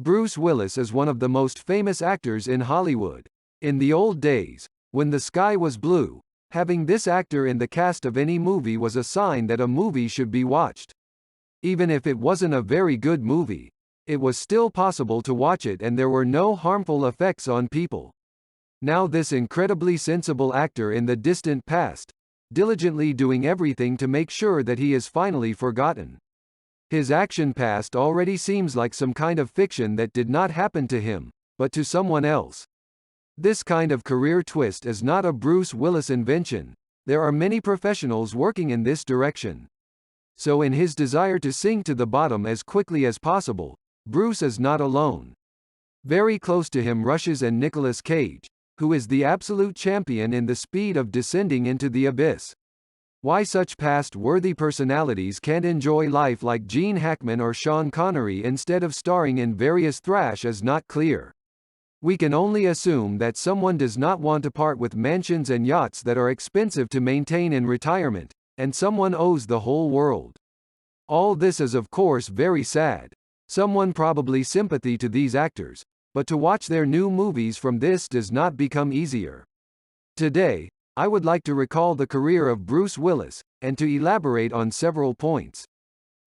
Bruce Willis is one of the most famous actors in Hollywood. In the old days, when the sky was blue, having this actor in the cast of any movie was a sign that a movie should be watched. Even if it wasn't a very good movie, it was still possible to watch it and there were no harmful effects on people. Now this incredibly sensible actor in the distant past, diligently doing everything to make sure that he is finally forgotten. His action past already seems like some kind of fiction that did not happen to him, but to someone else. This kind of career twist is not a Bruce Willis invention. There are many professionals working in this direction. So in his desire to sink to the bottom as quickly as possible, Bruce is not alone. Very close to him rushes and Nicolas Cage, who is the absolute champion in the speed of descending into the abyss. Why such past-worthy personalities can't enjoy life like Gene Hackman or Sean Connery instead of starring in various thrash is not clear. We can only assume that someone does not want to part with mansions and yachts that are expensive to maintain in retirement, and someone owes the whole world. All this is of course very sad. Someone probably sympathy to these actors, but to watch their new movies from this does not become easier. Today, I would like to recall the career of Bruce Willis, and to elaborate on several points.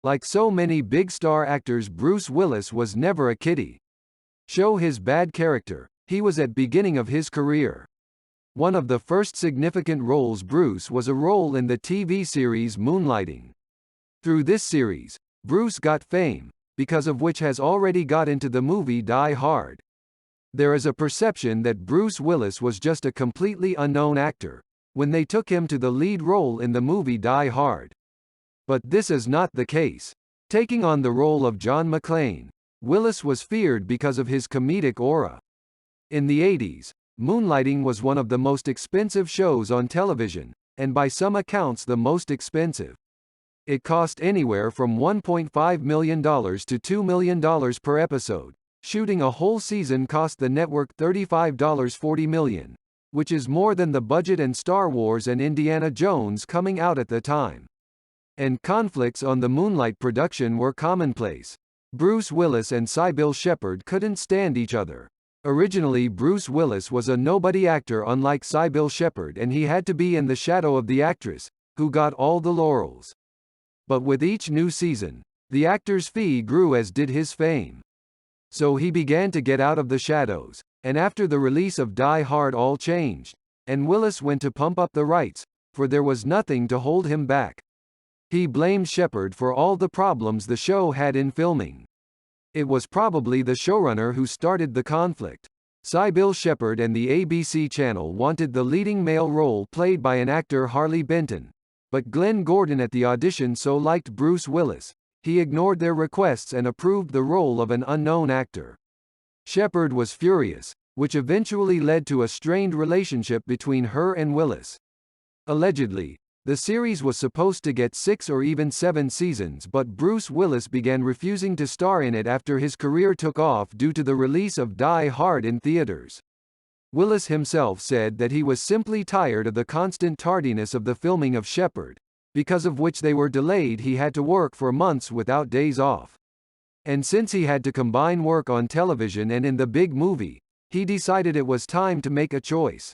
Like so many big star actors, Bruce Willis was never a kiddie. Show his bad character, he was at beginning of his career. One of the first significant roles Bruce was a role in the TV series Moonlighting. Through this series, Bruce got fame, because of which has already got into the movie Die Hard. There is a perception that Bruce Willis was just a completely unknown actor when they took him to the lead role in the movie Die Hard. But this is not the case. Taking on the role of John McClane, Willis was feared because of his comedic aura. In the 80s, Moonlighting was one of the most expensive shows on television, and by some accounts the most expensive. It cost anywhere from $1.5 million to $2 million per episode. Shooting a whole season cost the network $40 million, which is more than the budget in Star Wars and Indiana Jones coming out at the time. And conflicts on the Moonlight production were commonplace. Bruce Willis and Sybil Shepherd couldn't stand each other. Originally Bruce Willis was a nobody actor unlike Sybil Shepherd, and he had to be in the shadow of the actress, who got all the laurels. But with each new season, the actor's fee grew as did his fame. So he began to get out of the shadows, and after the release of Die Hard all changed, and Willis went to pump up the rights, for there was nothing to hold him back. He blamed Shepherd for all the problems the show had in filming. It was probably the showrunner who started the conflict. Sybil Shepherd and the ABC channel wanted the leading male role played by an actor Harley Benton, but Glenn Gordon at the audition so liked Bruce Willis, he ignored their requests and approved the role of an unknown actor. Shepherd was furious, which eventually led to a strained relationship between her and Willis. Allegedly, the series was supposed to get 6 or even 7 seasons, but Bruce Willis began refusing to star in it after his career took off due to the release of Die Hard in theaters. Willis himself said that he was simply tired of the constant tardiness of the filming of Shepherd, because of which they were delayed. He had to work for months without days off. And since he had to combine work on television and in the big movie, he decided it was time to make a choice.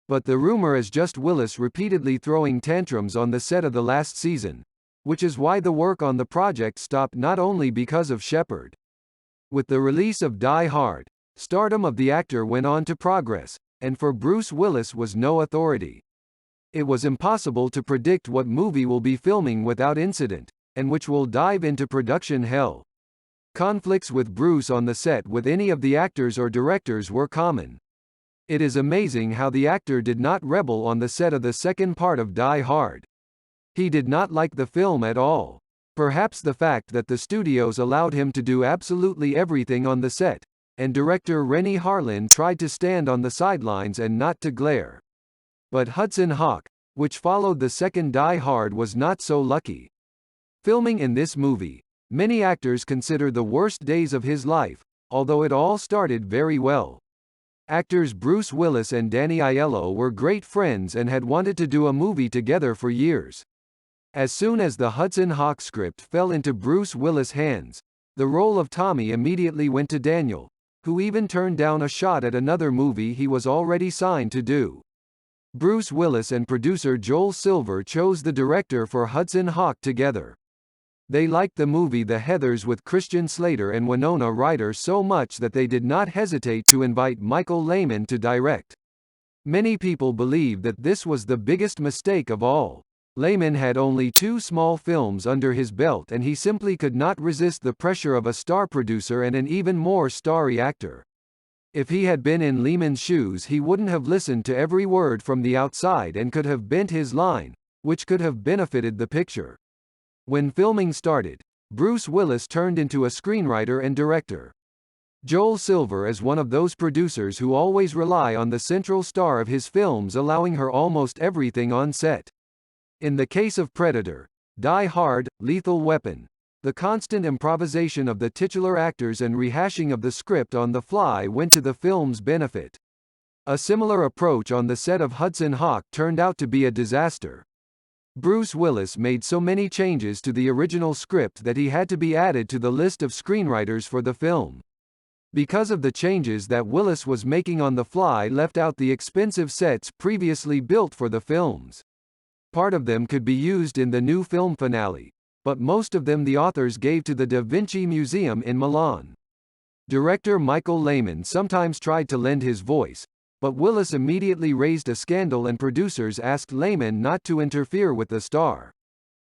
But the rumor is just Willis repeatedly throwing tantrums on the set of the last season, which is why the work on the project stopped, not only because of Shepherd. With the release of Die Hard, stardom of the actor went on to progress, and for Bruce Willis was no authority. It was impossible to predict what movie will be filming without incident, and which will dive into production hell. Conflicts with Bruce on the set with any of the actors or directors were common. It is amazing how the actor did not rebel on the set of the second part of Die Hard. He did not like the film at all. Perhaps the fact that the studios allowed him to do absolutely everything on the set, and director Renny Harlin tried to stand on the sidelines and not to glare. But Hudson Hawk, which followed the second Die Hard, was not so lucky. Filming in this movie, many actors consider the worst days of his life, although it all started very well. Actors Bruce Willis and Danny Aiello were great friends and had wanted to do a movie together for years. As soon as the Hudson Hawk script fell into Bruce Willis' hands, The role of Tommy immediately went to Daniel, who even turned down a shot at another movie he was already signed to do. Bruce Willis and producer Joel Silver chose the director for Hudson Hawk together. They liked the movie The Heathers with Christian Slater and Winona Ryder so much that they did not hesitate to invite Michael Lehmann to direct. Many people believe that this was the biggest mistake of all. Lehmann had only 2 small films under his belt and he simply could not resist the pressure of a star producer and an even more starry actor. If he had been in Lehmann's shoes, he wouldn't have listened to every word from the outside and could have bent his line, which could have benefited the picture. When filming started, Bruce Willis turned into a screenwriter and director. Joel Silver is one of those producers who always rely on the central star of his films, allowing her almost everything on set. In the case of Predator, Die Hard, Lethal Weapon, the constant improvisation of the titular actors and rehashing of the script on the fly went to the film's benefit. A similar approach on the set of Hudson Hawk turned out to be a disaster. Bruce Willis made so many changes to the original script that he had to be added to the list of screenwriters for the film. Because of the changes that Willis was making on the fly left out the expensive sets previously built for the films. Part of them could be used in the new film finale, but most of them the authors gave to the Da Vinci Museum in Milan. Director Michael Lehmann sometimes tried to lend his voice, but Willis immediately raised a scandal and producers asked Lehmann not to interfere with the star.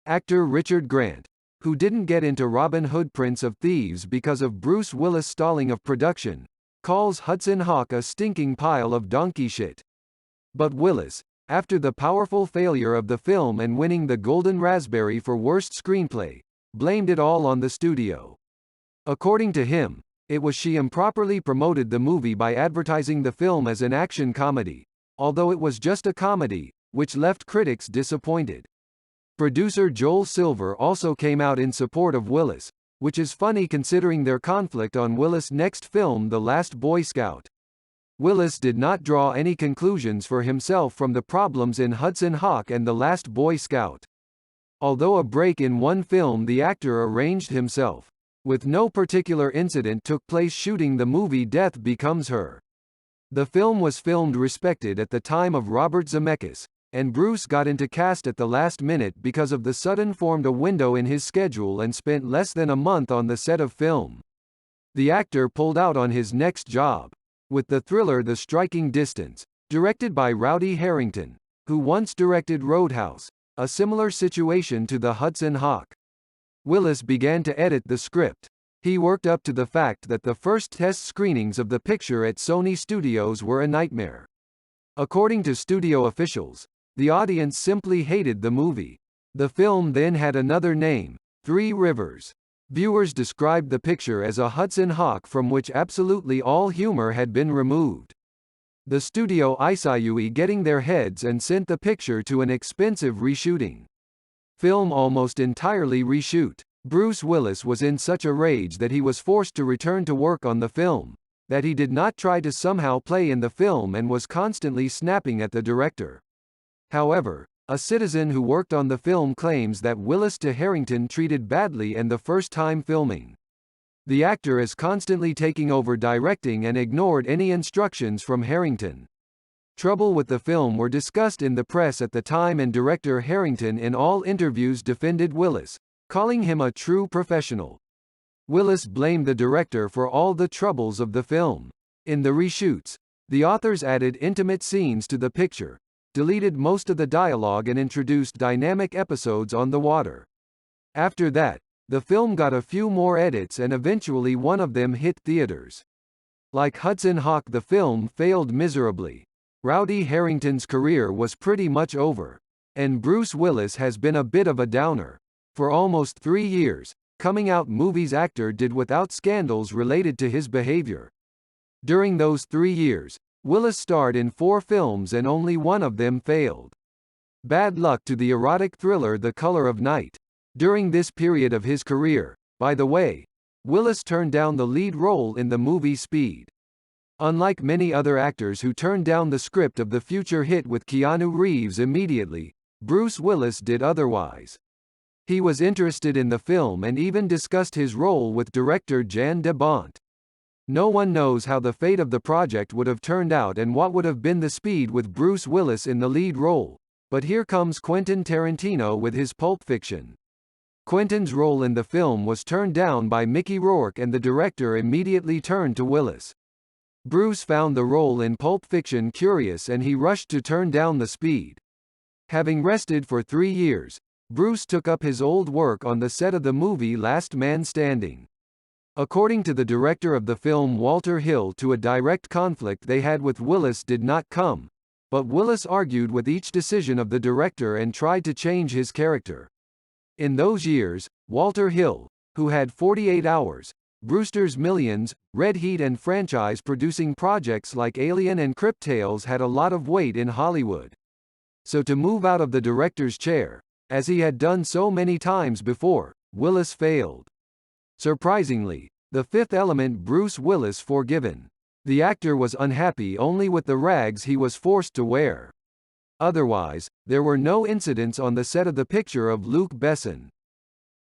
Actor Richard Grant, who didn't get into Robin Hood Prince of Thieves because of Bruce Willis' stalling of production, calls Hudson Hawk a stinking pile of donkey shit. But Willis, after the powerful failure of the film and winning the Golden Raspberry for Worst Screenplay, blamed it all on the studio. According to him, it was she improperly promoted the movie by advertising the film as an action comedy, although it was just a comedy, which left critics disappointed. Producer Joel Silver also came out in support of Willis, which is funny considering their conflict on Willis' next film The Last Boy Scout. Willis did not draw any conclusions for himself from the problems in Hudson Hawk and The Last Boy Scout. Although a break in one film the actor arranged himself, with no particular incident took place shooting the movie Death Becomes Her. The film was filmed respected at the time of Robert Zemeckis, and Bruce got into cast at the last minute because of the sudden formed a window in his schedule and spent less than a month on the set of film. The actor pulled out on his next job, with the thriller The Striking Distance, directed by Rowdy Herrington, who once directed Roadhouse, a similar situation to the Hudson Hawk. Willis began to edit the script. He worked up to the fact that the first test screenings of the picture at Sony Studios were a nightmare. According to studio officials, the audience simply hated the movie. The film then had another name, Three Rivers. Viewers described the picture as a Hudson Hawk from which absolutely all humor had been removed. The studio isayui getting their heads and sent the picture to an expensive reshooting. Film almost entirely reshoot. Bruce Willis was in such a rage that he was forced to return to work on the film, that he did not try to somehow play in the film and was constantly snapping at the director. However, a citizen who worked on the film claims that Willis to Herrington treated badly and the first time filming. The actor is constantly taking over directing and ignored any instructions from Herrington. Trouble with the film were discussed in the press at the time and director Herrington in all interviews defended Willis, calling him a true professional. Willis blamed the director for all the troubles of the film. In the reshoots, the authors added intimate scenes to the picture, deleted most of the dialogue and introduced dynamic episodes on the water. After that, the film got a few more edits and eventually one of them hit theaters. Like Hudson Hawk, the film failed miserably. Rowdy Herrington's career was pretty much over, and Bruce Willis has been a bit of a downer. For almost 3 years, coming out movies actor did without scandals related to his behavior. During those 3 years, Willis starred in 4 films and only one of them failed. Bad luck to the erotic thriller The Color of Night. During this period of his career, by the way, Willis turned down the lead role in the movie Speed. Unlike many other actors who turned down the script of the future hit with Keanu Reeves immediately, Bruce Willis did otherwise. He was interested in the film and even discussed his role with director Jan de Bont. No one knows how the fate of the project would have turned out and what would have been the speed with Bruce Willis in the lead role, but here comes Quentin Tarantino with his Pulp Fiction. Quentin's role in the film was turned down by Mickey Rourke and the director immediately turned to Willis. Bruce found the role in Pulp Fiction curious and he rushed to turn down the speed. Having rested for 3 years, Bruce took up his old work on the set of the movie Last Man Standing. According to the director of the film Walter Hill, to a direct conflict they had with Willis did not come, but Willis argued with each decision of the director and tried to change his character. In those years, Walter Hill, who had 48 Hours, Brewster's Millions, Red Heat and franchise-producing projects like Alien and Crypt Tales had a lot of weight in Hollywood. So to move out of the director's chair, as he had done so many times before, Willis failed. Surprisingly, The Fifth Element Bruce Willis forgiven. The actor was unhappy only with the rags he was forced to wear. Otherwise, there were no incidents on the set of the picture of Luc Besson.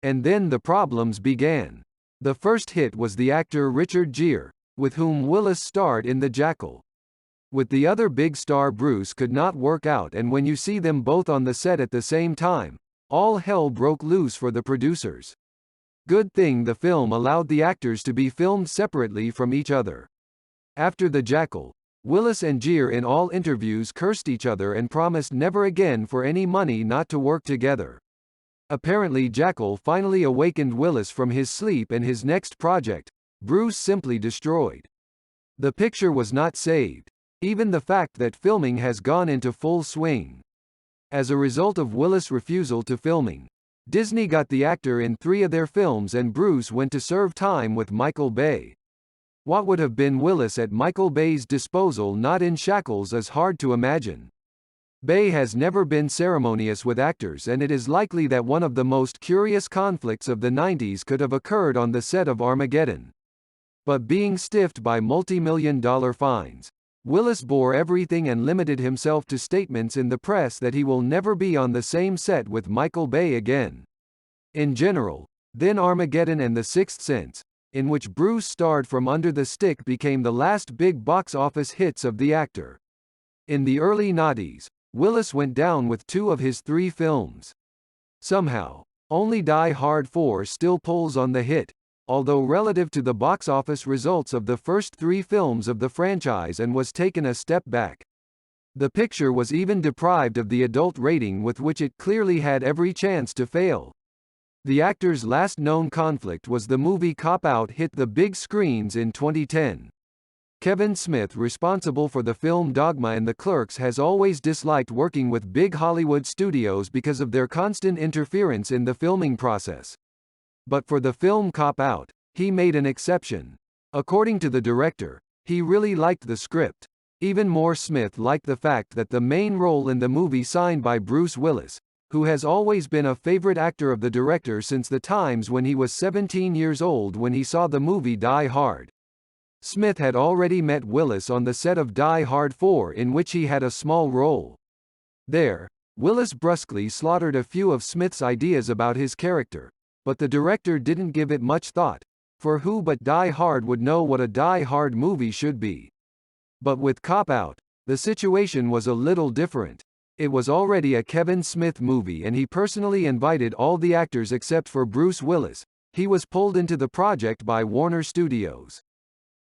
And then the problems began. The first hit was the actor Richard Gere, with whom Willis starred in The Jackal. With the other big star Bruce could not work out, and when you see them both on the set at the same time, all hell broke loose for the producers. Good thing the film allowed the actors to be filmed separately from each other. After The Jackal, Willis and Gere in all interviews cursed each other and promised never again for any money not to work together. Apparently Jackal finally awakened Willis from his sleep and his next project, Bruce simply destroyed. The picture was not saved. Even the fact that filming has gone into full swing. As a result of Willis' refusal to filming, Disney got the actor in 3 of their films and Bruce went to serve time with Michael Bay. What would have been Willis at Michael Bay's disposal not in shackles is hard to imagine. Bay has never been ceremonious with actors, and it is likely that one of the most curious conflicts of the 90s could have occurred on the set of Armageddon. But being stiffed by multi-million-dollar fines, Willis bore everything and limited himself to statements in the press that he will never be on the same set with Michael Bay again. In general, then Armageddon and The Sixth Sense, in which Bruce starred from under the stick, became the last big box office hits of the actor. In the early 90s, Willis went down with 2 of his 3 films. Somehow, only Die Hard 4 still pulls on the hit, although relative to the box office results of the first 3 films of the franchise, and was taken a step back. The picture was even deprived of the adult rating with which it clearly had every chance to fail. The actor's last known conflict was the movie Cop Out hit the big screens in 2010. Kevin Smith, responsible for the film Dogma and The Clerks, has always disliked working with big Hollywood studios because of their constant interference in the filming process. But for the film Cop Out, he made an exception. According to the director, he really liked the script. Even more, Smith liked the fact that the main role in the movie signed by Bruce Willis, who has always been a favorite actor of the director since the times when he was 17 years old when he saw the movie Die Hard. Smith had already met Willis on the set of Die Hard 4, in which he had a small role. There, Willis brusquely slaughtered a few of Smith's ideas about his character, but the director didn't give it much thought, for who but Die Hard would know what a Die Hard movie should be? But with Cop Out, the situation was a little different. It was already a Kevin Smith movie and he personally invited all the actors except for Bruce Willis. He was pulled into the project by Warner Studios.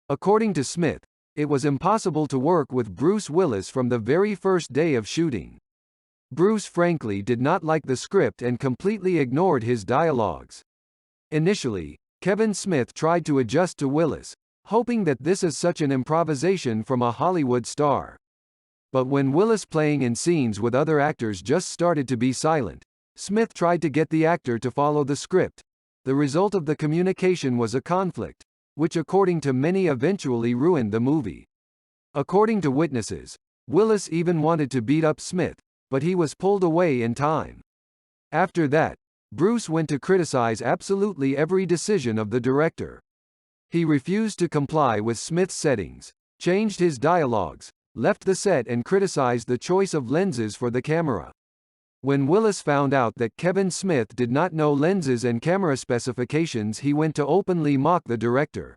According to Smith, it was impossible to work with Bruce Willis from the very first day of shooting. Bruce frankly did not like the script and completely ignored his dialogues. Initially, Kevin Smith tried to adjust to Willis, hoping that this is such an improvisation from a Hollywood star. But when Willis playing in scenes with other actors just started to be silent, Smith tried to get the actor to follow the script. The result of the communication was a conflict, which according to many eventually ruined the movie. According to witnesses, Willis even wanted to beat up Smith, but he was pulled away in time. After that, Bruce went to criticize absolutely every decision of the director. He refused to comply with Smith's settings, changed his dialogues, left the set and criticized the choice of lenses for the camera. When Willis found out that Kevin Smith did not know lenses and camera specifications, he went to openly mock the director.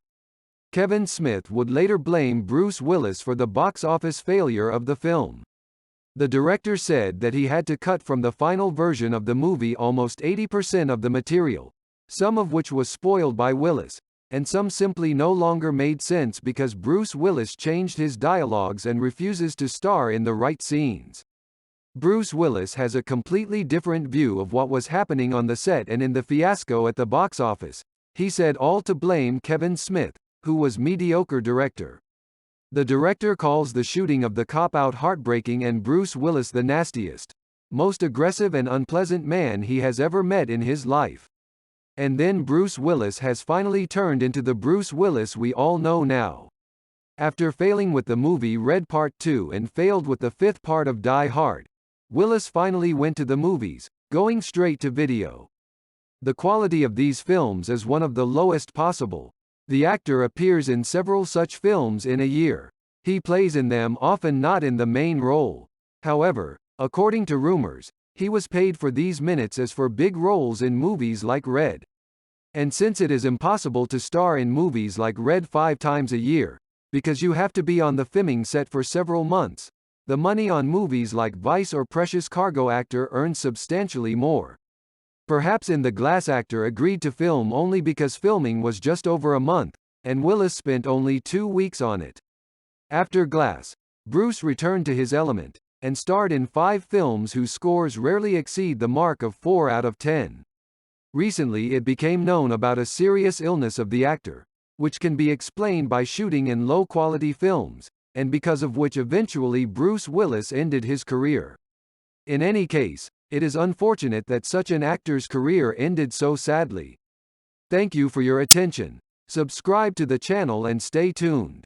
Kevin Smith would later blame Bruce Willis for the box office failure of the film. The director said that he had to cut from the final version of the movie almost 80% of the material, some of which was spoiled by Willis, and some simply no longer made sense because Bruce Willis changed his dialogues and refuses to star in the right scenes. Bruce Willis has a completely different view of what was happening on the set and in the fiasco at the box office. He said all to blame Kevin Smith, who was mediocre director. The director calls the shooting of the cop-out heartbreaking and Bruce Willis the nastiest, most aggressive and unpleasant man he has ever met in his life. And then Bruce Willis has finally turned into the Bruce Willis we all know now. After failing with the movie Red Part 2 and failed with the fifth part of Die Hard, Willis finally went to the movies, going straight to video. The quality of these films is one of the lowest possible. The actor appears in several such films in a year. He plays in them, often not in the main role. However, according to rumors, he was paid for these minutes as for big roles in movies like Red. And since it is impossible to star in movies like Red 5 times a year, because you have to be on the filming set for several months, the money on movies like Vice or Precious Cargo actor earns substantially more. Perhaps in The Glass actor agreed to film only because filming was just over a month, and Willis spent only 2 weeks on it. After Glass, Bruce returned to his element, and starred in 5 films whose scores rarely exceed the mark of 4 out of 10. Recently it became known about a serious illness of the actor, which can be explained by shooting in low-quality films, and because of which eventually Bruce Willis ended his career. In any case, it is unfortunate that such an actor's career ended so sadly. Thank you for your attention. Subscribe to the channel and stay tuned.